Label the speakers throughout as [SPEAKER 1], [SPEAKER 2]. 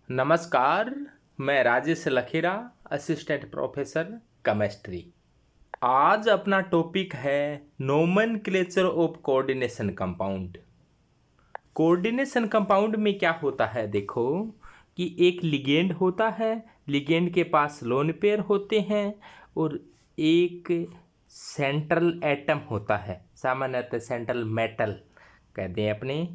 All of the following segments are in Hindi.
[SPEAKER 1] नमस्कार। मैं Rajesh Lakhera, assistant professor chemistry. आज अपना टॉपिक है nomenclature of coordination compound. Coordination compound में क्या होता है, देखो कि एक लिगेंड होता है, लिगेंड के पास लोन पेयर होते हैं और एक सेंट्रल एटम होता है, सामान्यतः सेंट्रल मेटल कहते हैं अपने।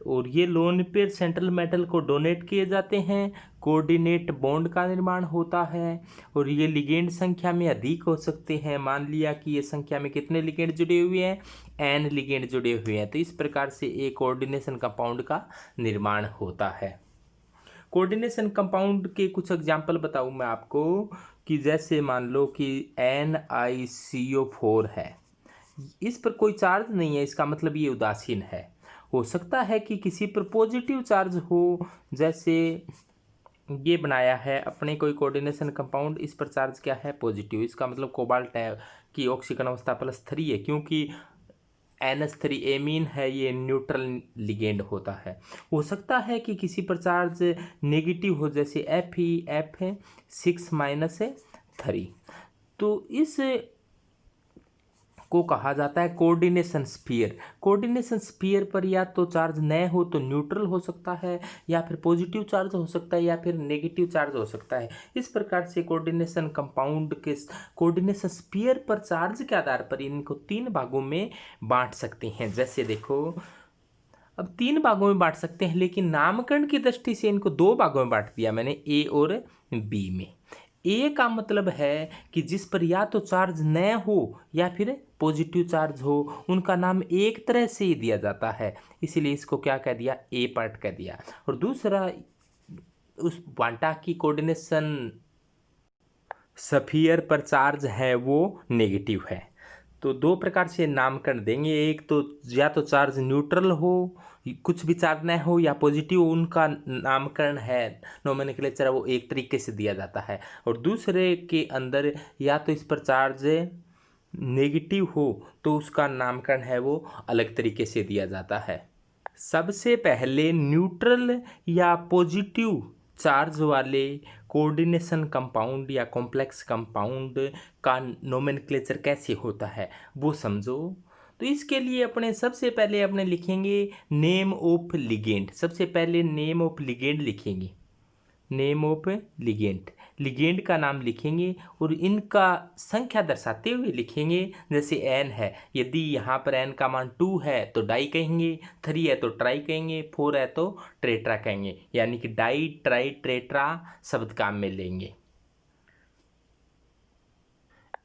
[SPEAKER 1] और ये लोन पेयर सेंट्रल मेटल को डोनेट किए जाते हैं, कोऑर्डिनेट बॉन्ड का निर्माण होता है और ये लिगेंड संख्या में अधिक हो सकते हैं। मान लिया कि ये संख्या में कितने लिगेंड जुड़े हुए हैं, एन लिगेंड जुड़े हुए हैं। तो इस प्रकार से एक कोऑर्डिनेशन कंपाउंड का निर्माण होता है। कोऑर्डिनेशन कंपाउंड के कुछ एग्जाम्पल बताऊं मैं आपको, कि जैसे मान लो कि NiCO4 है, इस पर कोई चार्ज नहीं है, इसका मतलब ये उदासीन है। हो सकता है कि किसी पर पॉजिटिव चार्ज हो, जैसे ये बनाया है अपने कोई कोऑर्डिनेशन कंपाउंड, इस पर चार्ज क्या है, पॉजिटिव, इसका मतलब कोबाल्ट है कि ऑक्सीजन अवस्था +3 है, क्योंकि NH3 एमीन है, ये न्यूट्रल लिगेंड होता है। हो सकता है कि किसी पर चार्ज नेगेटिव हो, जैसे F है 6-3। तो इस को कहा जाता है कोऑर्डिनेशन स्फीयर। कोऑर्डिनेशन स्फीयर पर या तो चार्ज न हो तो न्यूट्रल हो सकता है, या फिर पॉजिटिव चार्ज हो सकता है, या फिर नेगेटिव चार्ज हो सकता है। इस प्रकार से कोऑर्डिनेशन कंपाउंड के कोऑर्डिनेशन स्फीयर पर चार्ज के आधार पर इनको 3 भागों में बांट सकते हैं। जैसे देखो, अब 3 भागों में बांट सकते हैं, लेकिन नामकरण की दृष्टि से इनको 2 भागों में बांट दिया मैंने, ए और बी में। ए का मतलब है कि जिस पर या तो चार्ज न हो या फिर पॉजिटिव चार्ज हो, उनका नाम एक तरह से ही दिया जाता है, इसीलिए इसको क्या कह दिया, ए पार्ट कह दिया। और दूसरा, उस बांटा की कोऑर्डिनेशन स्फीयर पर चार्ज है वो नेगेटिव है। तो 2 प्रकार से नामकरण देंगे, एक तो या तो चार्ज न्यूट्रल हो, कुछ भी चार्ज न हो, या पॉजिटिव, उनका नामकरण है, नोमेनक्लेचर वो एक तरीके से दिया जाता है। और दूसरे के अंदर या तो इस पर चार्ज नेगेटिव हो तो उसका नामकरण है वो अलग तरीके से दिया जाता है। सबसे पहले न्यूट्रल या पॉजिटिव चार्ज वाले कोऑर्डिनेशन कंपाउंड या कॉम्प्लेक्स कंपाउंड का नोमेनक्लेचर कैसे होता है वो समझो। तो इसके लिए अपने सबसे पहले अपने लिखेंगे नेम ऑफ लिगेंड। सबसे पहले नेम ऑफ लिगेंड लिखेंगे, नेम ऑफ लिगेंड, लिगेंड का नाम लिखेंगे और इनका संख्या दर्शाते हुए लिखेंगे। जैसे एन है, यदि यहाँ पर एन का मान 2 है तो डाई कहेंगे, 3 है तो ट्राई कहेंगे, 4 है तो ट्रेट्रा कहेंगे, यानी कि डाई ट्राई ट्रेट्रा शब्द काम में लेंगे।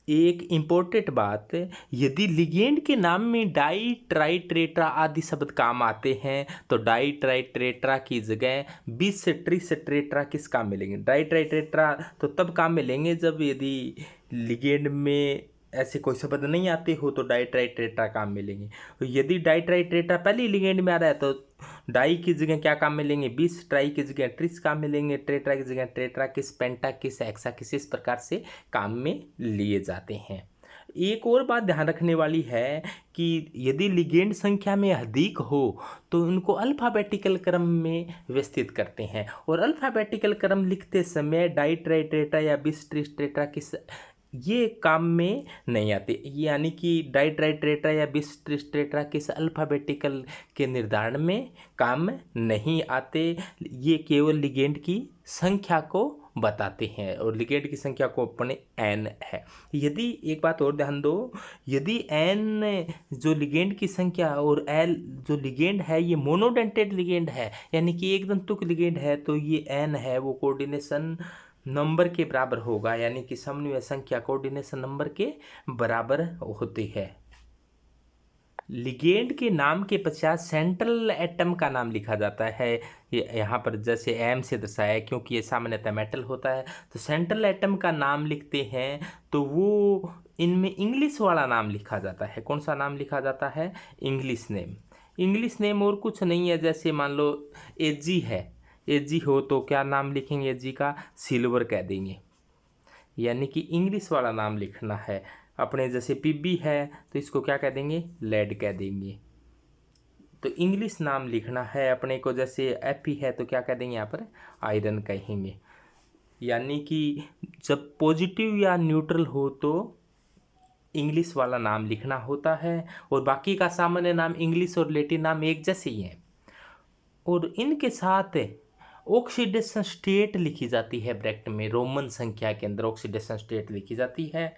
[SPEAKER 1] एक इम्पोर्टेंट बात, यदि लिगेंड के नाम में डाई ट्राई ट्रेट्रा आदि शब्द काम आते हैं तो डाई ट्राई ट्रेट्रा की जगह 20 से 30 ट्रेट्रा किस काम में लेंगे, डाई ट्राई ट्रेट्रा तो तब काम में लेंगे जब यदि लिगेंड में ऐसे कोई शब्द नहीं आते हो तो डाई ट्राई ट्रेट्रा काम में लेंगे। यदि डाई ट्राई ट्रेट्रा पहले ही लिगेंड में आ रहा है तो डाई की जगह क्या काम में लेंगे, 20, ट्राई की जगह 30 काम में लेंगे, ट्रेट्रा की जगह ट्रेट्रा किस, पेंटा किस, एक्सा किस, इस प्रकार से काम में लिए जाते हैं। एक और बात ध्यान रखने वाली है कि यदि लिगेंड संख्या में अधिक हो तो उनको अल्फ़ाबेटिकल क्रम में व्यवस्थित करते हैं, और अल्फ़ाबेटिकल क्रम लिखते समय डाई ट्राई ट्रेट्रा या बिस ट्रिस ट्रेट्रा किस ये काम में नहीं आते, यानी कि डाई ट्राई ट्रेट्रा या बिस ट्रिस ट्रेट्रा किस अल्फ़ाबेटिकल के निर्धारण में काम नहीं आते। ये केवल लिगेंड की संख्या को बताते हैं और लिगेंड की संख्या को अपने एन है। यदि एक बात और ध्यान दो, यदि एन जो लिगेंड की संख्या और एल जो लिगेंड है ये मोनोडेंटेड लिगेंड है, यानी कि एक दंतुक लिगेंड है, तो ये एन है वो कोऑर्डिनेशन नंबर के बराबर होगा, यानी कि समन्वय संख्या कोऑर्डिनेशन नंबर के बराबर होती है। लिगेंड के नाम के पश्चात सेंट्रल एटम का नाम लिखा जाता है, यहाँ पर जैसे एम से दर्शाया है, क्योंकि ये सामान्यतः मेटल होता है। तो सेंट्रल एटम का नाम लिखते हैं तो वो इनमें इंग्लिश वाला नाम लिखा जाता है। कौन सा नाम लिखा जाता है, इंग्लिश नेम। इंग्लिश नेम और कुछ नहीं है, जैसे मान लो एजी है, एजी हो तो क्या नाम लिखेंगे, एजी का सिल्वर कह देंगे, यानी कि इंग्लिश वाला नाम लिखना है। अपने जैसे पीबी है तो इसको क्या कह देंगे, लेड कह देंगे। तो इंग्लिश नाम लिखना है अपने को, जैसे Fe है तो क्या कह देंगे यहाँ पर, आयरन कहेंगे। यानी कि जब पॉजिटिव या न्यूट्रल हो तो इंग्लिश वाला नाम लिखना होता है, और बाकी का सामान्य नाम इंग्लिश और लैटिन नाम एक जैसे ही हैं। और इनके साथ ऑक्सीडेशन स्टेट लिखी जाती है ब्रैकेट में, रोमन संख्या के अंदर ऑक्सीडेशन स्टेट लिखी जाती है।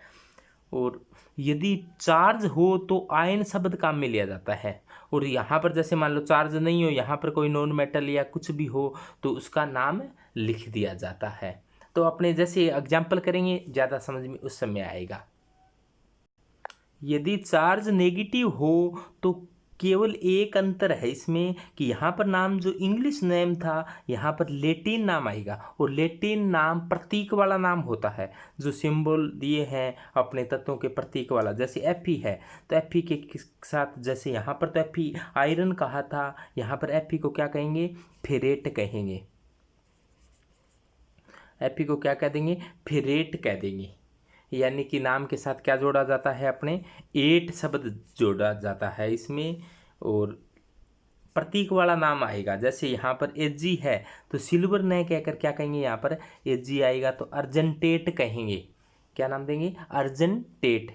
[SPEAKER 1] और यदि चार्ज हो तो आयन शब्द काम में लिया जाता है। और यहाँ पर जैसे मान लो चार्ज नहीं हो, यहाँ पर कोई नॉन मेटल या कुछ भी हो तो उसका नाम लिख दिया जाता है। तो अपने जैसे एग्जाम्पल करेंगे ज़्यादा समझ में उस समय आएगा। यदि चार्ज नेगेटिव हो तो केवल एक अंतर है इसमें कि यहाँ पर नाम जो इंग्लिश नेम था यहाँ पर लैटिन नाम आएगा, और लैटिन नाम प्रतीक वाला नाम होता है, जो सिंबल दिए हैं अपने तत्वों के प्रतीक वाला। जैसे Fe है तो Fe के साथ, जैसे यहाँ पर तो Fe आयरन कहा था, यहाँ पर Fe को क्या कहेंगे, फेरेट कहेंगे। Fe को क्या कह देंगे, फेरेट कह देंगे। यानी कि नाम के साथ क्या जोड़ा जाता है, अपने 8 शब्द जोड़ा जाता है इसमें, और प्रतीक वाला नाम आएगा। जैसे यहाँ पर Ag है तो सिल्वर नहीं कहकर क्या कहेंगे, यहाँ पर Ag आएगा तो अर्जेंटेट कहेंगे। क्या नाम देंगे, अर्जेंटेट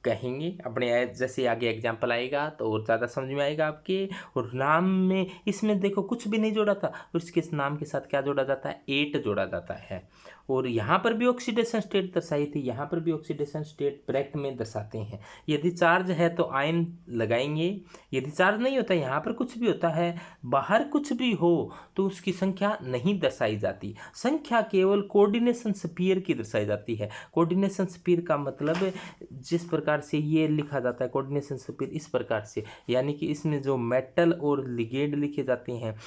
[SPEAKER 1] कहेंगे अपने। जैसे आगे एग्जाम्पल आएगा तो और ज़्यादा समझ में आएगा आपके। और नाम में इसमें देखो कुछ भी नहीं जोड़ा था, और इसके नाम के साथ क्या जोड़ा जाता है, 8 जोड़ा जाता है। और यहाँ पर भी ऑक्सीडेशन स्टेट दर्शाई थी, यहाँ पर भी ऑक्सीडेशन स्टेट ब्रैकेट में दर्शाते हैं। यदि चार्ज है तो आयन लगाएंगे, यदि चार्ज नहीं होता, यहाँ पर कुछ भी होता है, बाहर कुछ भी हो तो उसकी संख्या नहीं दर्शाई जाती। संख्या केवल कोऑर्डिनेशन स्फीयर की दर्शाई जाती है। कोऑर्डिनेशन स्फीयर का मतलब जिस प्रकार से ये लिखा जाता है, कोऑर्डिनेशन स्फीयर इस प्रकार से, यानी कि इसमें जो मेटल और लिगेंड लिखे जाते हैं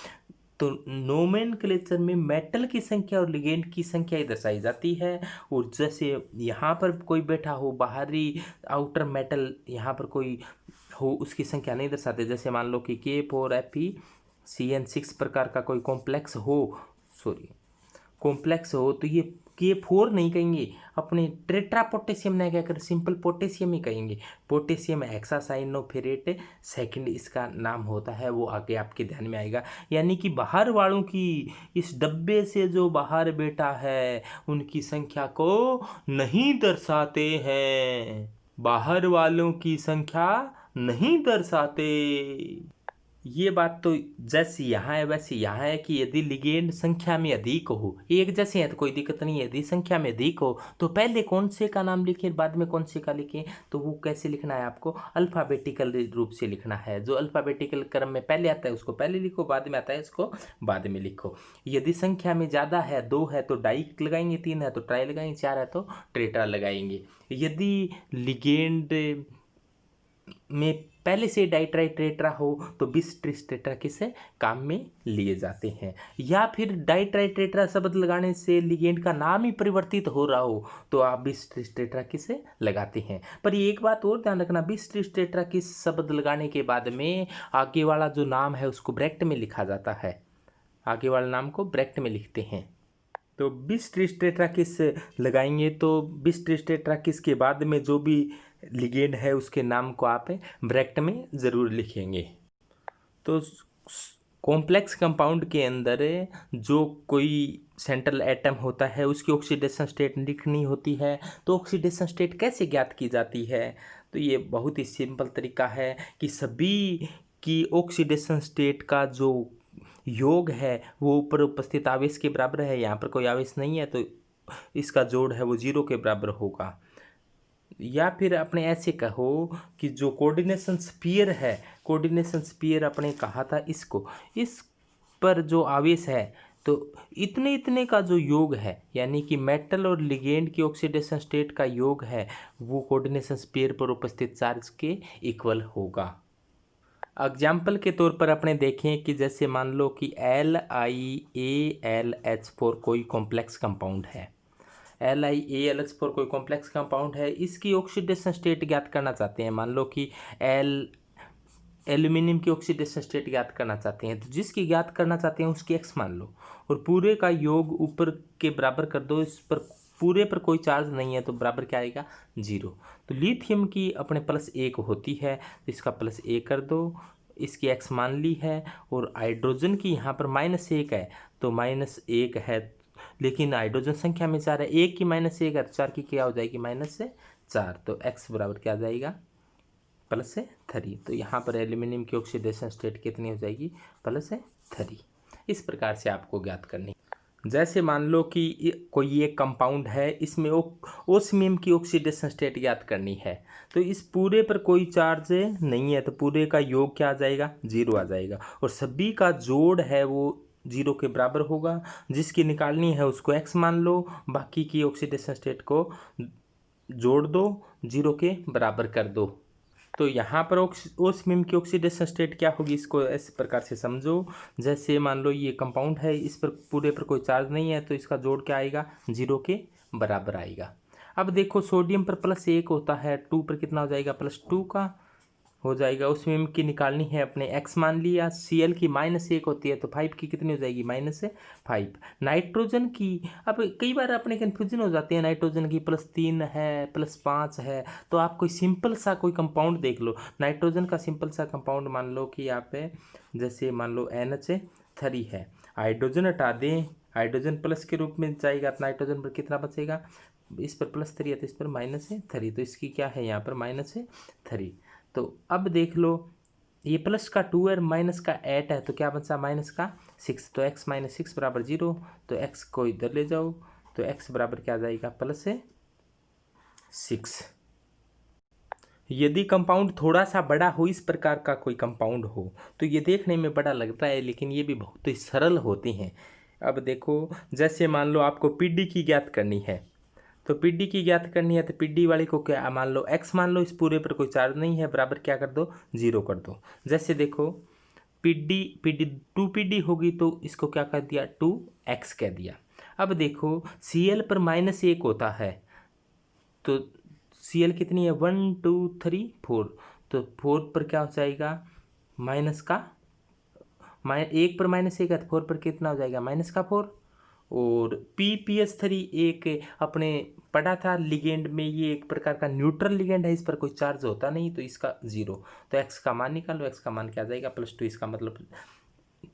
[SPEAKER 1] तो नोमेनक्लेचर में मेटल की संख्या और लिगेंड की संख्या ही दर्शाई जाती है। और जैसे यहाँ पर कोई बैठा हो, बाहरी आउटर मेटल यहाँ पर कोई हो, उसकी संख्या नहीं दर्शाते। जैसे मान लो कि K4Fe प्रकार का कोई कॉम्प्लेक्स हो, तो ये K4 नहीं कहेंगे, अपने टेट्रा पोटेशियम नहीं कहकर सिंपल पोटेशियम ही कहेंगे। पोटेशियम हेक्सासाइनोफेरेट सेकंड इसका नाम होता है, वो आगे आपके ध्यान में आएगा। यानी कि बाहर वालों की, इस डब्बे से जो बाहर बैठा है उनकी संख्या को नहीं दर्शाते हैं, बाहर वालों की संख्या नहीं दर्शाते। ये बात तो जैसे यहाँ है वैसे यहाँ है कि यदि लिगेंड संख्या में अधिक हो, एक जैसे है तो कोई दिक्कत नहीं है। यदि संख्या में अधिक हो तो पहले कौन से का नाम लिखें, बाद में कौन से का लिखें, तो वो कैसे लिखना है, आपको अल्फ़ाबेटिकल रूप से लिखना है। जो अल्फ़ाबेटिकल क्रम में पहले आता है उसको पहले लिखो, बाद में आता है उसको बाद में लिखो। यदि संख्या में ज़्यादा है, 2 है तो डाई लगाएंगे, 3 है तो ट्राई लगाएंगे, 4 है तो ट्रेट्रा लगाएंगे। यदि लिगेंड में पहले से डाइट्राइट्रेट्रा हो तो बिस ट्रिस्टेट्रा किसे काम में लिए जाते हैं। या फिर डाइट्राइट्रेट्रा शब्द लगाने से लिगेंड का नाम ही परिवर्तित हो रहा हो तो आप बिस ट्रिस्टेट्रा किसे लगाते हैं। पर एक बात और ध्यान रखना, बिस ट्रिस्टेट्रा किस शब्द लगाने के बाद में आगे वाला जो नाम है उसको ब्रैकेट में लिखा जाता है, आगे वाले नाम को ब्रैकेट में लिखते हैं। तो बिस ट्रिस्टेट्राकिस लगाएंगे तो बिस ट्रिस्टेट्राकिस के बाद में जो भी लिगेंड है उसके नाम को आप ब्रैकेट में ज़रूर लिखेंगे। तो कॉम्प्लेक्स कंपाउंड के अंदर जो कोई सेंट्रल एटम होता है उसकी ऑक्सीडेशन स्टेट लिखनी होती है। तो ऑक्सीडेशन स्टेट कैसे ज्ञात की जाती है, तो ये बहुत ही सिंपल तरीका है कि सभी की ऑक्सीडेशन स्टेट का जो योग है वो ऊपर उपस्थित आवेश के बराबर है। यहाँ पर कोई आवेश नहीं है तो इसका जोड़ है वो 0 के बराबर होगा। या फिर अपने ऐसे कहो कि जो कोऑर्डिनेशन स्फीयर है, कोऑर्डिनेशन स्फीयर अपने कहा था इसको, इस पर जो आवेश है तो इतने इतने का जो योग है, यानी कि मेटल और लिगेंड की ऑक्सीडेशन स्टेट का योग है वो कोऑर्डिनेशन स्फीयर पर उपस्थित चार्ज के इक्वल होगा। एग्जाम्पल के तौर पर अपने देखें कि जैसे मान लो कि LiAlH4 कोई कॉम्प्लेक्स कंपाउंड है, LiAlH4 कोई कॉम्प्लेक्स कंपाउंड है, इसकी ऑक्सीडेशन स्टेट ज्ञात करना चाहते हैं। मान लो कि एल्यूमिनियम की ऑक्सीडेशन स्टेट ज्ञात करना चाहते हैं, तो जिसकी ज्ञात करना चाहते हैं उसकी X मान लो और पूरे का योग ऊपर के बराबर कर दो। इस पर पूरे पर कोई चार्ज नहीं है तो बराबर क्या आएगा, 0। तो लिथियम की अपने +1 होती है तो इसका +1 कर दो, इसकी x मान ली है, और हाइड्रोजन की यहाँ पर -1 है तो -1 है, लेकिन हाइड्रोजन संख्या में 4 है, 1 की -1 है तो 4 की क्या हो जाएगी -4, तो x बराबर क्या आ जाएगा +3। तो यहाँ पर एल्यूमिनियम की ऑक्सीडेशन स्टेट कितनी हो जाएगी +3। इस प्रकार से आपको ज्ञात करनी। जैसे मान लो कि कोई एक कंपाउंड है, इसमें ओस्मियम की ऑक्सीडेशन स्टेट ज्ञात करनी है, तो इस पूरे पर कोई चार्ज नहीं है, तो पूरे का योग क्या आ जाएगा 0 आ जाएगा, और सभी का जोड़ है वो 0 के बराबर होगा। जिसकी निकालनी है उसको x मान लो, बाकी की ऑक्सीडेशन स्टेट को जोड़ दो, 0 के बराबर कर दो। तो यहाँ पर ओस्मियम की ऑक्सीडेशन स्टेट क्या होगी, इसको इस प्रकार से समझो। जैसे मान लो ये कंपाउंड है, इस पर पूरे पर कोई चार्ज नहीं है, तो इसका जोड़ क्या आएगा 0 के बराबर आएगा। अब देखो सोडियम पर +1 होता है, 2 पर कितना हो जाएगा +2 का हो जाएगा। उसमें की निकालनी है अपने x मान लिया, Cl की -1 होती है तो 5 की कितनी हो जाएगी -5। नाइट्रोजन की, अब कई बार अपने कन्फ्यूजन हो जाती है, नाइट्रोजन की +3 है +5 है, तो आप कोई सिंपल सा कोई कंपाउंड देख लो। नाइट्रोजन का सिंपल सा कंपाउंड मान लो कि यहाँ पे जैसे मान लो NH3 है, हाइड्रोजन हटा दें, हाइड्रोजन प्लस के रूप में जाएगा, तो नाइट्रोजन पर कितना बचेगा, इस पर +3 है तो इस पर -3, तो इसकी क्या है यहाँ पर -3। तो अब देख लो ये प्लस का 2 है, माइनस का 8 है, तो क्या बचा -6, तो x -6 बराबर 0, तो x को इधर ले जाओ, तो x बराबर क्या आ जाएगा +6। यदि कंपाउंड थोड़ा सा बड़ा हो, इस प्रकार का कोई कंपाउंड हो, तो ये देखने में बड़ा लगता है, लेकिन ये भी बहुत ही सरल होते हैं। अब देखो जैसे मान लो आपको पीडी की ज्ञात करनी है, तो पीडी की ज्ञात करनी है, तो पीडी वाले को क्या मान लो x मान लो, इस पूरे पर कोई चार्ज नहीं है, बराबर क्या कर दो 0 कर दो। जैसे देखो पीडी 2pd होगी, तो इसको क्या कर दिया 2x कह दिया। अब देखो Cl पर -1 होता है, तो Cl कितनी है 1 2 3 4, तो 4 पर क्या हो जाएगा माइनस का 1 पर -1 है, तो 4 पर कितना हो जाएगा -4। और PPH3 एक अपने पढ़ा था लिगेंड में, ये एक प्रकार का न्यूट्रल लिगेंड है, इस पर कोई चार्ज होता नहीं, तो इसका 0, तो x का मान निकालो, x का मान क्या आ जाएगा +2। इसका मतलब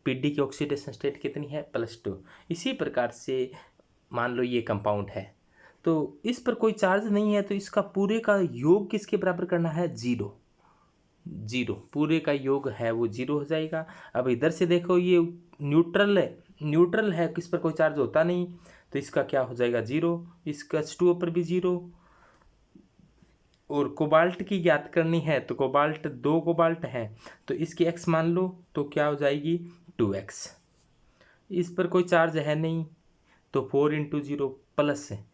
[SPEAKER 1] पीडी की ऑक्सीडेशन स्टेट कितनी है +2। इसी प्रकार से मान लो ये कंपाउंड है, तो इस पर कोई चार्ज नहीं है, तो इसका पूरे का योग किसके बराबर करना है 0, पूरे का योग है वो 0 हो जाएगा। अब इधर से देखो ये न्यूट्रल है, किस पर कोई चार्ज होता नहीं, तो इसका क्या हो जाएगा 0, इसका H2O पर भी 0। और कोबाल्ट की ज्ञात करनी है, तो कोबाल्ट 2 कोबाल्ट है, तो इसकी x मान लो, तो क्या हो जाएगी 2x। इस पर कोई चार्ज है नहीं, तो 4 × 0 प्लस है।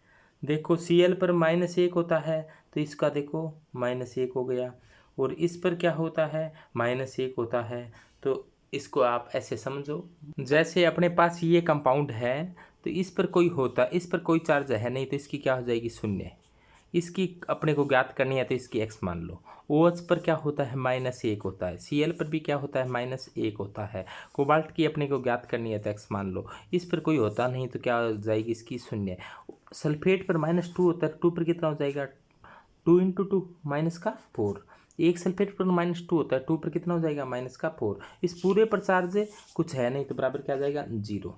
[SPEAKER 1] देखो Cl पर -1 होता है, तो इसका देखो -1 हो गया, और इस पर क्या होता है -1 होता है, तो इसको आप ऐसे समझो। जैसे अपने पास ये कंपाउंड है, तो इस पर कोई चार्ज है नहीं, तो इसकी क्या हो जाएगी 0। इसकी अपने को ज्ञात करनी है, तो इसकी x मान लो। OH पर क्या होता है -1 होता है, Cl पर भी क्या होता है -1 होता है। कोबाल्ट की अपने को ज्ञात करनी है, तो x मान लो। इस पर कोई होता नहीं, तो क्या हो जाएगी इसकी 0। सल्फेट पर -2 होता है, 2 पर कितना हो जाएगा 2 × 2 -4। एक सल्फेट पर -2 होता है, 2 पर कितना हो जाएगा -4। इस पूरे पर चार्ज कुछ है नहीं, तो बराबर क्या आ जाएगा 0।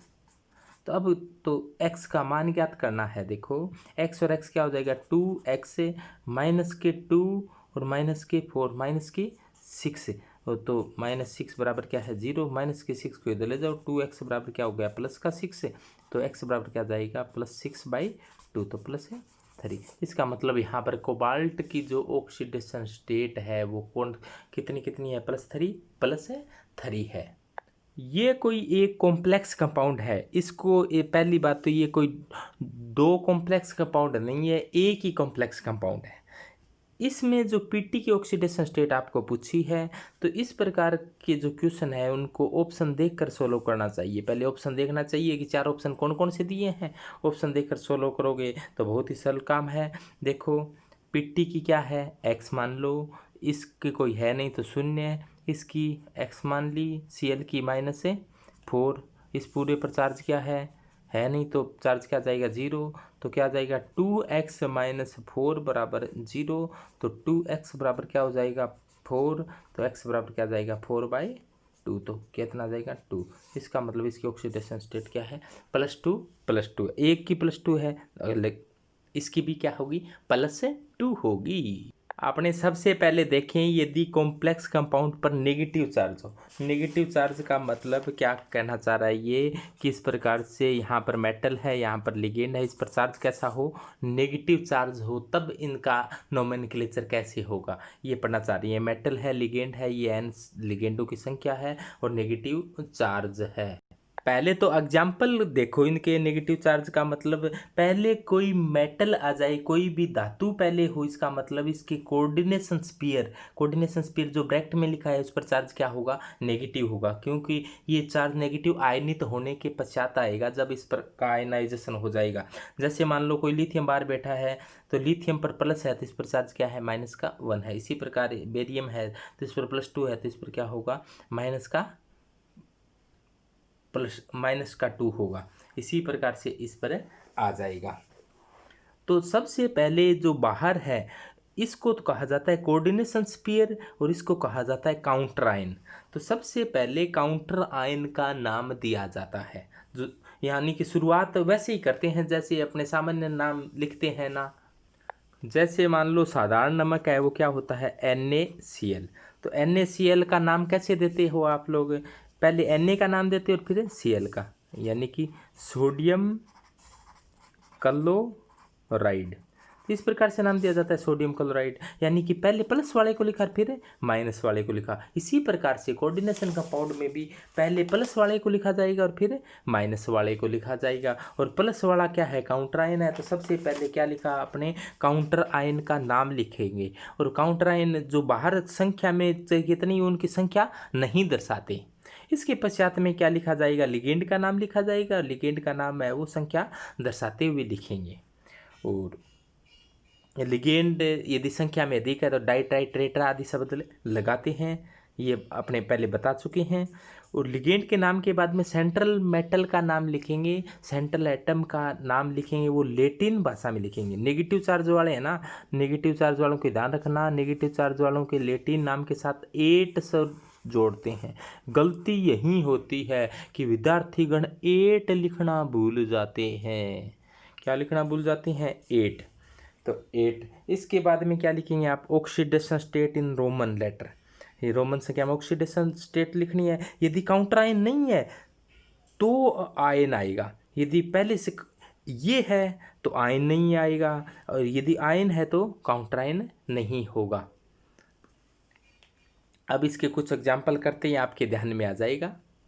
[SPEAKER 1] तो अब तो x का मान ज्ञात करना है। देखो x और x क्या हो जाएगा 2x से -2 और -4 -6, तो -6 बराबर क्या है 0, -6 को इधर ले जाओ, 2x बराबर क्या हो गया +6, तो x बराबर क्या जाएगा +6/2, तो +3। इसका मतलब यहाँ पर कोबाल्ट की जो ऑक्सीडेशन स्टेट है वो कितनी है +3 है। ये कोई एक कॉम्प्लेक्स कंपाउंड है, इसको ये पहली बात तो ये कोई 2 कॉम्प्लेक्स कंपाउंड नहीं है, एक ही कॉम्प्लेक्स कंपाउंड है। इसमें जो पीटी की ऑक्सीडेशन स्टेट आपको पूछी है, तो इस प्रकार के जो क्वेश्चन है उनको ऑप्शन देखकर सोल्व करना चाहिए। पहले ऑप्शन देखना चाहिए कि 4 ऑप्शन कौन कौन से दिए हैं, ऑप्शन देखकर सोल्व करोगे तो बहुत ही सरल काम है। देखो पीटी की क्या है x मान लो, इसके कोई है नहीं तो 0, इसकी x मान ली, Cl की -4, इस पूरे पर चार्ज क्या है नहीं, तो चार्ज क्या जाएगा 0, तो क्या जाएगा 2x - 4 बराबर 0, तो 2x बराबर क्या हो जाएगा 4, तो x बराबर क्या आ जाएगा 4/2, तो कितना आ जाएगा 2। इसका मतलब इसकी ऑक्सीडेशन स्टेट क्या है +2 एक की +2 है, इसकी भी क्या होगी +2 होगी। आपने सबसे पहले देखें यदि कॉम्प्लेक्स कंपाउंड पर नेगेटिव चार्ज हो, नेगेटिव चार्ज का मतलब क्या कहना चाह रहा है ये कि इस प्रकार से यहाँ पर मेटल है, यहाँ पर लिगेंड है, इस पर चार्ज कैसा हो नेगेटिव चार्ज हो, तब इनका नोमेनक्लेचर कैसे होगा ये पढ़ना चाह रही है। मेटल है, लिगेंड है, ये n लिगेंडों की संख्या है और नेगेटिव चार्ज है। पहले तो एग्जाम्पल देखो इनके नेगेटिव चार्ज का मतलब, पहले कोई मेटल आ जाए, कोई भी धातु पहले हो, इसका मतलब इसके कोऑर्डिनेशन स्फीयर जो ब्रैकेट में लिखा है उस पर चार्ज क्या होगा नेगेटिव होगा, क्योंकि ये चार्ज नेगेटिव आयनित होने के पश्चात आएगा जब इस पर का आयनाइजेशन हो जाएगा। जैसे मान लो कोई लिथियम बार बैठा है तो लिथियम पर प्लस है तो इस पर चार्ज क्या है -1 है। इसी प्रकार बेरियम है तो इस पर +2 है तो इस पर क्या होगा -2 होगा। इसी प्रकार से इस पर आ जाएगा। तो सबसे पहले जो बाहर है इसको तो कहा जाता है कोऑर्डिनेशन स्फीयर और इसको कहा जाता है काउंटर आयन। तो सबसे पहले काउंटर आयन का नाम दिया जाता है, जो यानी कि शुरुआत वैसे ही करते हैं जैसे अपने सामान्य नाम लिखते हैं ना। जैसे मान लो साधारण नमक है वो क्या होता है NaCl। तो NaCl का नाम कैसे देते हो आप लोग, पहले Na का नाम देते हो और फिर Cl का, यानी कि सोडियम क्लोराइड। इस प्रकार से नाम दिया जाता है सोडियम क्लोराइड, यानी कि पहले प्लस वाले को लिखा फिर माइनस वाले को लिखा। इसी प्रकार से कोऑर्डिनेशन कंपाउंड में भी पहले प्लस वाले को लिखा जाएगा और फिर माइनस वाले को लिखा जाएगा। और प्लस वाला क्या है काउंटर आयन है, तो सबसे पहले क्या लिखा अपने काउंटर आयन का नाम लिखेंगे। और काउंटर आयन जो बाहर संख्या में कितनी उनकी संख्या नहीं दर्शाते। इसके पश्चात में क्या लिखा जाएगा लिगेंड का नाम लिखा जाएगा, और लिगेंड का नाम है वो संख्या दर्शाते हुए लिखेंगे। और लिगेंड यदि संख्या में अधिक है तो डाइट्राइट्रेट्रा आदि शब्द लगाते हैं, ये अपने पहले बता चुके हैं। और लिगेंड के नाम के बाद में सेंट्रल मेटल का नाम लिखेंगे, सेंट्रल एटम का नाम लिखेंगे, वो लैटिन भाषा में लिखेंगे। नेगेटिव चार्ज वाले हैं ना, नेगेटिव चार्ज वालों को ध्यान रखना, नेगेटिव चार्ज वालों के लैटिन नाम के साथ 8 शब्द जोड़ते हैं। गलती यही होती है कि विद्यार्थीगण 8 लिखना भूल जाते हैं। क्या लिखना भूल जाते हैं 8। तो 8 इसके बाद में क्या लिखेंगे आप oxidation state in roman letter, ये रोमन संख्या में ऑक्सीडेशन स्टेट लिखनी है। यदि काउंटर आयन नहीं है तो आयन आएगा, यदि पहले से ये है तो आयन नहीं आएगा, और यदि आयन है तो काउंटर आयन नहीं होगा। अब इसके कुछ एग्जाम्पल करते हैं आपके ध्यान में आ जाएगा।